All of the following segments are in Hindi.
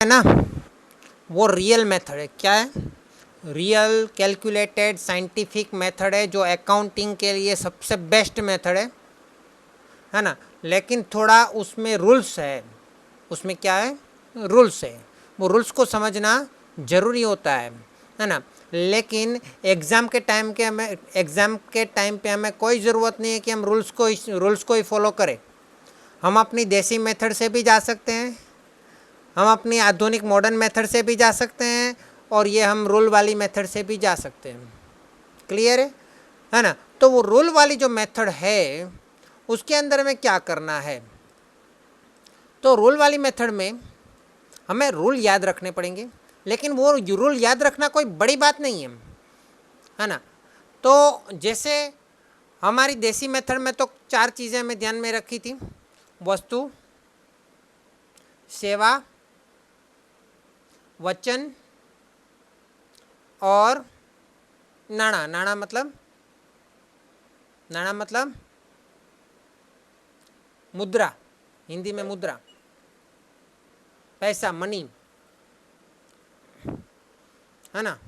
है ना, वो रियल मेथड है। क्या है? रियल कैलकुलेटेड साइंटिफिक मेथड है, जो अकाउंटिंग के लिए सबसे बेस्ट मेथड है ना। लेकिन थोड़ा उसमें रूल्स है। उसमें क्या है? रूल्स है। वो रूल्स को समझना ज़रूरी होता है ना। लेकिन एग्ज़ाम के टाइम पे हमें कोई ज़रूरत नहीं है कि हम रूल्स को ही फॉलो करें। हम अपनी देसी मेथड से भी जा सकते हैं, हम अपनी आधुनिक मॉडर्न मेथड से भी जा सकते हैं, और ये हम रूल वाली मेथड से भी जा सकते हैं। क्लियर है ना। तो वो रूल वाली जो मेथड है, उसके अंदर में क्या करना है? तो रूल वाली मेथड में हमें रूल याद रखने पड़ेंगे, लेकिन वो रूल याद रखना कोई बड़ी बात नहीं है ना। तो जैसे हमारी देसी मेथड में तो 4 चीज़ें हमें ध्यान में रखी थी: वस्तु, सेवा, वचन और नाणा। नाणा मतलब मुद्रा, हिंदी में मुद्रा, पैसा, मनी, है ना।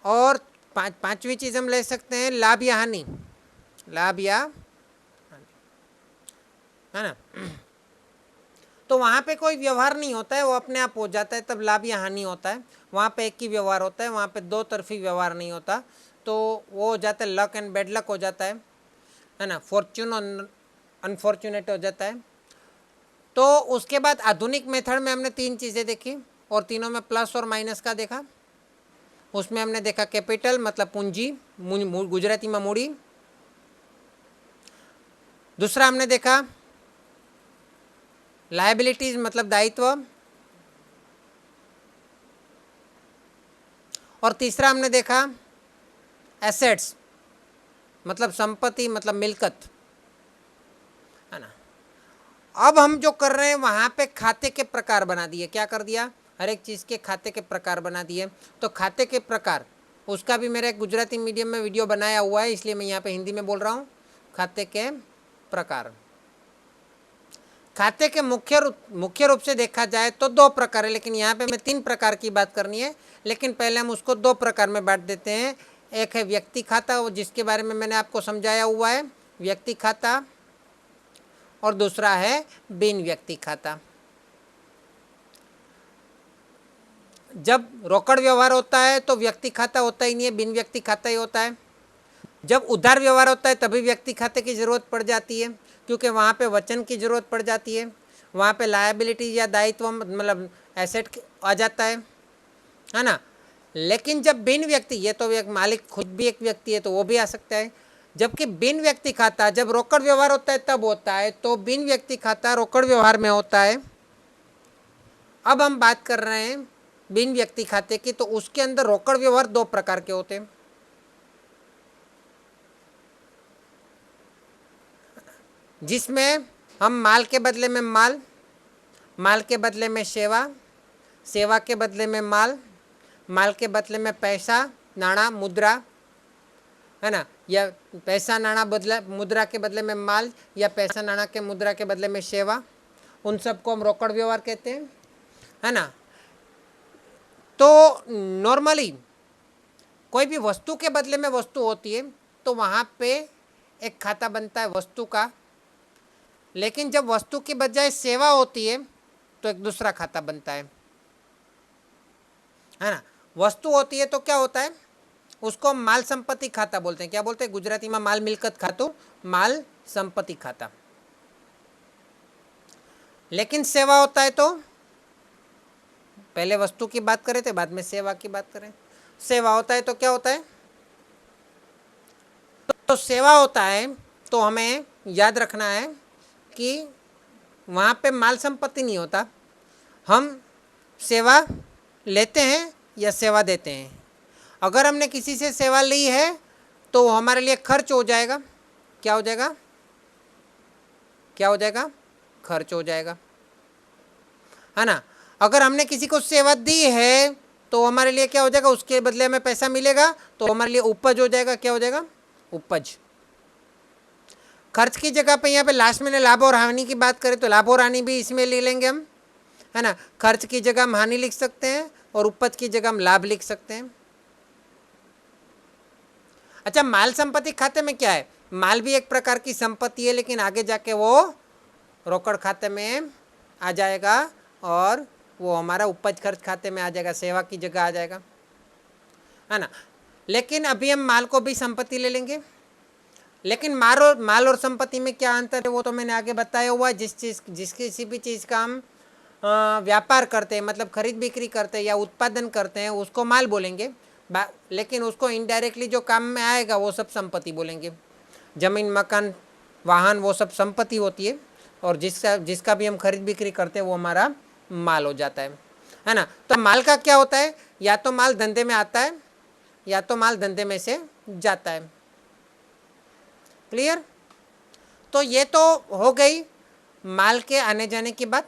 और पांचवी चीज़ हम ले सकते हैं लाभ या हानि। लाभ या हानि, है ना। तो वहाँ पे कोई व्यवहार नहीं होता है, वो अपने आप हो जाता है, तब लाभ या हानि होता है। वहाँ पे एक ही व्यवहार होता है, वहाँ पे दो तरफी व्यवहार नहीं होता। तो वो हो जाता है लक एंड बैड लक हो जाता है ना, फॉर्च्यून और अनफॉर्चुनेट हो जाता है। तो उसके बाद आधुनिक मेथड में हमने 3 चीज़ें देखी, और तीनों में प्लस और माइनस का देखा। उसमें हमने देखा कैपिटल मतलब पूंजी, गुजराती में मूड़ी। दूसरा हमने देखा लायबिलिटीज मतलब दायित्व, और तीसरा हमने देखा एसेट्स मतलब संपत्ति मतलब मिल्कत, है ना। अब हम जो कर रहे हैं वहाँ पे खाते के प्रकार बना दिए। क्या कर दिया? हर एक चीज़ के खाते के प्रकार बना दिए। तो खाते के प्रकार, उसका भी मेरा एक गुजराती मीडियम में वीडियो बनाया हुआ है, इसलिए मैं यहाँ पे हिंदी में बोल रहा हूँ। खाते के प्रकार, खाते के मुख्य रूप से देखा जाए तो 2 प्रकार है, लेकिन यहाँ पे हमें 3 प्रकार की बात करनी है। लेकिन पहले हम उसको 2 प्रकार में बांट देते हैं। एक है व्यक्ति खाता, जिसके बारे में मैंने आपको समझाया हुआ है, व्यक्ति खाता, और दूसरा है बिन व्यक्ति खाता। जब रोकड़ व्यवहार होता है तो व्यक्ति खाता होता ही नहीं है, बिन व्यक्ति खाता ही होता है। जब उधार व्यवहार होता है तभी व्यक्ति खाते की ज़रूरत पड़ जाती है, क्योंकि वहाँ पे वचन की ज़रूरत पड़ जाती है, वहाँ पे लायबिलिटी या दायित्व मतलब एसेट आ जाता है ना। लेकिन जब बिन व्यक्ति, ये तो एक मालिक खुद भी एक व्यक्ति है तो वो भी आ सकता है। जबकि बिन व्यक्ति खाता जब रोकड़ व्यवहार होता है तब होता है, तो बिन व्यक्ति खाता रोकड़ व्यवहार में होता है। अब हम बात कर रहे हैं बिन व्यक्ति खाते की, तो उसके अंदर रोकड़ व्यवहार 2 प्रकार के होते हैं, जिसमें हम माल के बदले में माल, माल के बदले में सेवा, सेवा के बदले में माल, माल के बदले में पैसा, नाणा, मुद्रा, है ना, या पैसा नाणा बदला मुद्रा के बदले में माल, या पैसा नाणा के मुद्रा के बदले में सेवा, उन सबको हम रोकड़ व्यवहार कहते हैं, है ना। तो नॉर्मली कोई भी वस्तु के बदले में वस्तु होती है तो वहाँ पे एक खाता बनता है वस्तु का। लेकिन जब वस्तु की बजाय सेवा होती है तो एक दूसरा खाता बनता है ना। वस्तु होती है तो क्या होता है, उसको हम माल संपत्ति खाता बोलते हैं। क्या बोलते हैं गुजराती में? माल मिलकत खातो, माल संपत्ति खाता। लेकिन सेवा होता है तो पहले वस्तु की बात करें थे, बाद में सेवा की बात करें। सेवा होता है तो क्या होता है? तो सेवा होता है तो हमें याद रखना है कि वहाँ पे माल संपत्ति नहीं होता, हम सेवा लेते हैं या सेवा देते हैं। अगर हमने किसी से सेवा ली है तो हमारे लिए खर्च हो जाएगा। क्या हो जाएगा? क्या हो जाएगा? खर्च हो जाएगा, है ना। अगर हमने किसी को सेवा दी है तो हमारे लिए क्या हो जाएगा? उसके बदले हमें पैसा मिलेगा, तो हमारे लिए उपज हो जाएगा। क्या हो जाएगा? उपज। खर्च की जगह पे यहाँ पे लास्ट में लाभ और हानि की बात करें तो लाभ और हानि भी इसमें ले लेंगे हम, है ना। खर्च की जगह हम हानि लिख सकते हैं और उपज की जगह हम लाभ लिख सकते हैं। अच्छा, माल संपत्ति खाते में क्या है, माल भी एक प्रकार की संपत्ति है, लेकिन आगे जाके वो रोकड़ खाते में आ जाएगा और वो हमारा उपज खर्च खाते में आ जाएगा, सेवा की जगह आ जाएगा, है ना। लेकिन अभी हम माल को भी संपत्ति ले लेंगे। लेकिन माल और संपत्ति में क्या अंतर है वो तो मैंने आगे बताया हुआ है। जिस किसी भी चीज़ का हम व्यापार करते हैं, मतलब खरीद बिक्री करते हैं या उत्पादन करते हैं, उसको माल बोलेंगे। लेकिन उसको इनडायरेक्टली जो काम में आएगा वो सब संपत्ति बोलेंगे। जमीन, मकान, वाहन, वो सब संपत्ति होती है, और जिसका भी हम खरीद बिक्री करते हैं वो हमारा माल हो जाता है ना। तो माल का क्या होता है, या तो माल धंधे में आता है या तो माल धंधे में से जाता है। क्लियर। तो ये तो हो गई माल के आने जाने की बात।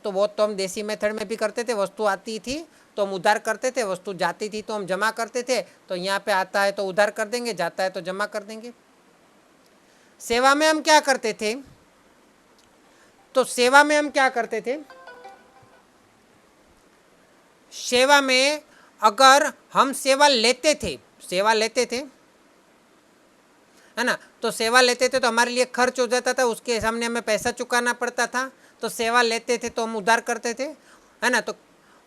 तो वो तो हम देसी मेथड में भी करते थे, वस्तु आती थी तो हम उधार करते थे, वस्तु जाती थी तो हम जमा करते थे। तो यहाँ पे आता है तो उधार कर देंगे, जाता है तो जमा कर देंगे। सेवा में हम क्या करते थे, तो सेवा में हम क्या करते थे, सेवा में अगर हम सेवा लेते थे, है ना, तो सेवा लेते थे तो हमारे लिए खर्च हो जाता था, उसके सामने हमें पैसा चुकाना पड़ता था। तो सेवा लेते थे तो हम उधार करते थे, है ना। तो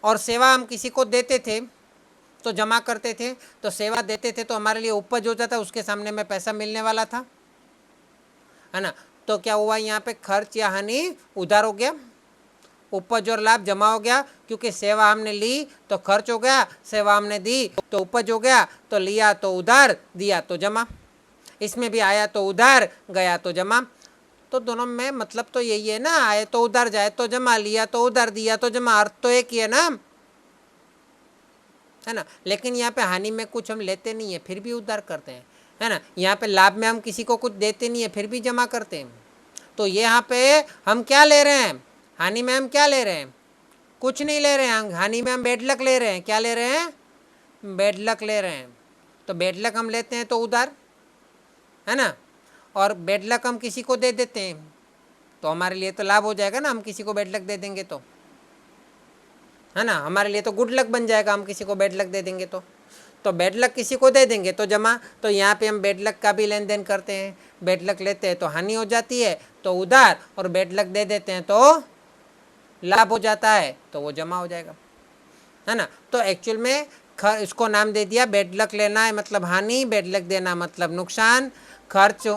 और सेवा हम किसी को देते थे तो जमा करते थे। तो सेवा देते थे तो हमारे लिए उपज हो जाता, उसके सामने में पैसा मिलने वाला था, है ना। तो क्या हुआ, यहाँ पे खर्च या हानि उधार हो गया, उपज और लाभ जमा हो गया। क्योंकि सेवा हमने ली तो खर्च हो गया, सेवा हमने दी तो उपज हो गया, तो लिया तो उधार, दिया तो जमा। इसमें भी आया तो उधार, गया तो जमा। तो दोनों में मतलब तो यही है ना, आए तो उधार, जाए तो जमा, लिया तो उधार, दिया तो जमा, अर्थ तो एक ही है ना, है ना। लेकिन यहाँ पे हानि में कुछ हम लेते नहीं है फिर भी उधार करते हैं, है ना। यहाँ पे लाभ में हम किसी को कुछ देते नहीं है फिर भी जमा करते हैं। तो यहाँ पे हम क्या ले रहे हैं, हानि में हम क्या ले रहे हैं, कुछ नहीं ले रहे हैं। हानि में हम बेड लक ले रहे हैं, क्या ले रहे हैं, बेड लक ले रहे हैं। तो बेड लक हम लेते हैं तो उधार, है ना। और बेड लक हम किसी को दे देते हैं तो हमारे लिए तो लाभ हो जाएगा ना, हम किसी को बेड लक दे देंगे तो, है ना, हमारे लिए तो गुड लक बन जाएगा, हम किसी को बेड लक दे देंगे तो बेड लक किसी को दे देंगे तो जमा। तो यहाँ पे हम बेड लक का भी लेन देन करते हैं, बेड लक लेते हैं तो हानि हो जाती है तो उधार, और बेड लक दे देते हैं तो लाभ हो जाता है तो वो जमा हो जाएगा, है ना। तो एक्चुअल में इसको नाम दे दिया, बेड लक लेना है मतलब हानि, बेड लक देना मतलब नुकसान, खर्च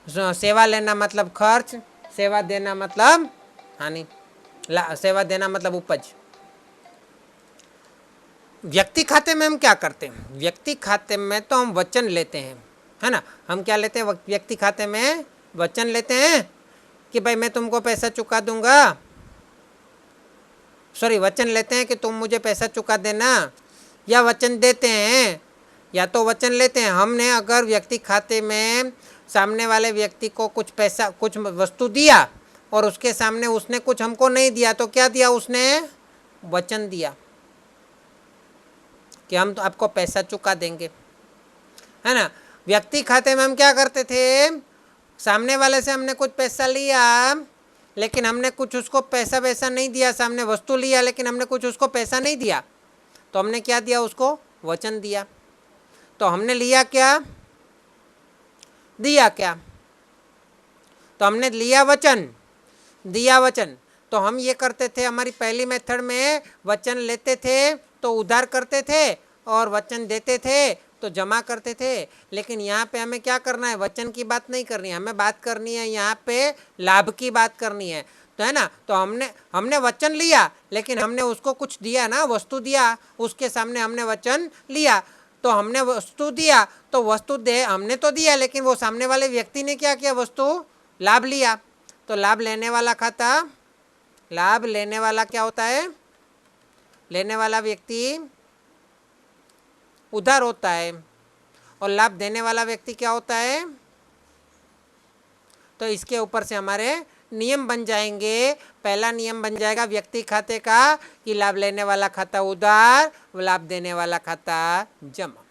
सेवा लेना मतलब खर्च, सेवा देना मतलब हानि, सेवा देना मतलब उपज। व्यक्ति खाते में हम क्या करते हैं, व्यक्ति खाते में तो हम वचन लेते हैं, है ना। हम क्या लेते हैं, व्यक्ति खाते में वचन लेते हैं कि भाई मैं तुमको पैसा चुका दूंगा, सॉरी वचन लेते हैं कि तुम मुझे पैसा चुका देना, या वचन देते हैं, या तो वचन लेते हैं। हमने अगर व्यक्ति खाते में सामने वाले व्यक्ति को कुछ पैसा, कुछ वस्तु दिया और उसके सामने उसने कुछ हमको नहीं दिया तो क्या दिया उसने, वचन दिया कि हम तो आपको पैसा चुका देंगे, है ना। व्यक्ति खाते में हम क्या करते थे, सामने वाले से हमने कुछ पैसा लिया लेकिन हमने कुछ उसको पैसा वैसा नहीं दिया, सामने वस्तु लिया लेकिन हमने कुछ उसको पैसा नहीं दिया, तो हमने क्या दिया उसको, वचन दिया। तो हमने लिया क्या, दिया क्या, तो हमने लिया वचन, दिया वचन। तो हम ये करते थे, हमारी पहली मेथड में वचन लेते थे तो उधार करते थे और वचन देते थे तो जमा करते थे। लेकिन यहाँ पे हमें क्या करना है, वचन की बात नहीं करनी है, हमें बात करनी है यहाँ पे लाभ की बात करनी है, तो है ना। तो हमने वचन लिया लेकिन हमने उसको कुछ दिया ना, वस्तु दिया, उसके सामने हमने वचन लिया। तो हमने वस्तु दिया तो वस्तु दे हमने तो दिया, लेकिन वो सामने वाले व्यक्ति ने क्या किया, वस्तु लाभ लिया। तो लाभ लेने वाला खाता, लाभ लेने वाला क्या होता है, लेने वाला व्यक्ति उधार होता है, और लाभ देने वाला व्यक्ति क्या होता है। तो इसके ऊपर से हमारे नियम बन जाएंगे। पहला नियम बन जाएगा व्यक्ति खाते का कि लाभ लेने वाला खाता उधार, लाभ देने वाला खाता जमा।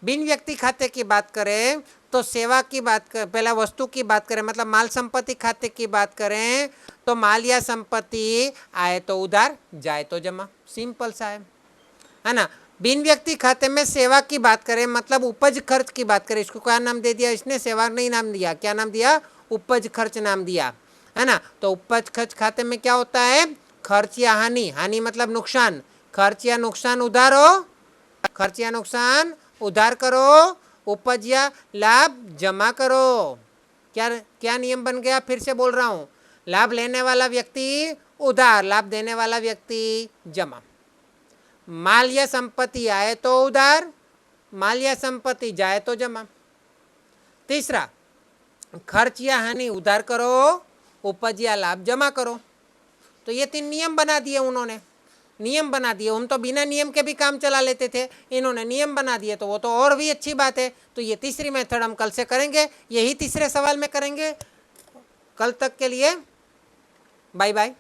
बिन व्यक्ति खाते की बात करें तो सेवा की बात कर, पहले वस्तु की बात करें मतलब माल संपत्ति खाते की बात करें तो माल या संपत्ति आए तो उधार, जाए तो जमा, सिंपल सा है ना। बिन व्यक्ति खाते में सेवा की बात करें मतलब उपज खर्च की बात करें, इसको क्या नाम दे दिया इसने, सेवा नहीं नाम दिया, क्या नाम दिया, उपज खर्च नाम दिया, है ना। तो उपज खर्च खाते में क्या होता है, खर्च या हानि, हानि मतलब नुकसान, खर्च या नुकसान उधार हो, खर्च या नुकसान उधार करो, उपज या लाभ जमा करो। क्या क्या नियम बन गया, फिर से बोल रहा हूँ, लाभ लेने वाला व्यक्ति उधार, लाभ देने वाला व्यक्ति जमा। माल या संपत्ति आए तो उधार, माल या संपत्ति जाए तो जमा। तीसरा, खर्च या हानि उधार करो, उपज या लाभ जमा करो। तो ये 3 नियम बना दिए उन्होंने, नियम बना दिए। हम तो बिना नियम के भी काम चला लेते थे, इन्होंने नियम बना दिए तो वो तो और भी अच्छी बात है। तो ये तीसरी मेथड हम कल से करेंगे, यही तीसरे सवाल में करेंगे। कल तक के लिए बाय बाय।